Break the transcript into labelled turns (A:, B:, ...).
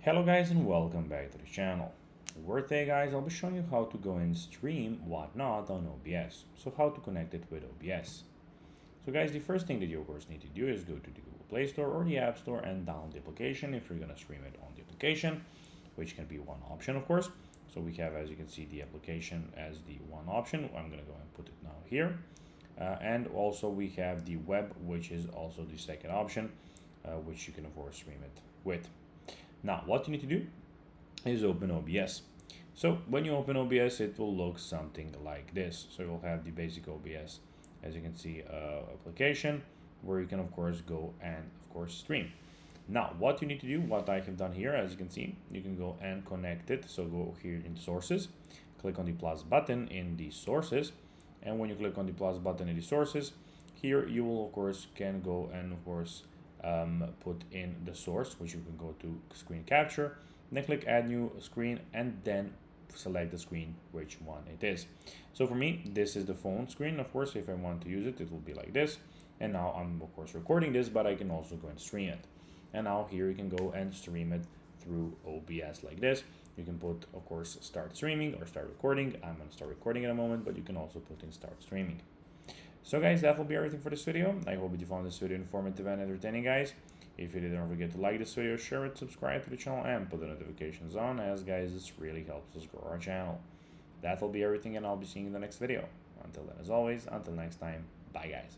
A: Hello guys and welcome back to the channel. Where today guys I'll be showing you how to go and stream whatnot on OBS. So how to connect it with OBS. So guys, the first thing that you of course need to do is go to the Google Play Store or the App Store and download the application if you're gonna stream it on the application, which can be one option of course. So we have, as you can see, the application as the one option. I'm gonna go and put it now here. And also we have the web, which is also the second option, which you can of course stream it with. Now, what you need to do is open OBS. So when you open OBS, it will look something like this. So you'll have the basic OBS, as you can see, application, where you can of course go and of course stream. Now, what you need to do, what I have done here, as you can see, you can go and connect it. So go here in sources, click on the plus button in the sources. And when you click on the plus button in the sources, here you will of course can go and of course put in the source, which you can go to screen capture, then click add new screen and then select the screen which one it is. So for me, this is the phone screen. Of course, if I want to use it, it will be like this. And now I'm of course recording this, but I can also go and stream it. And now here you can go and stream it through OBS like this. You can put of course start streaming or start recording. I'm going to start recording in a moment, but you can also put in start streaming. So guys, that will be everything for this video. I hope you found this video informative and entertaining, guys. If you did, don't forget to like this video, share it, subscribe to the channel, and put the notifications on, as guys, this really helps us grow our channel. That will be everything, and I'll be seeing you in the next video. Until then, as always, until next time, bye guys.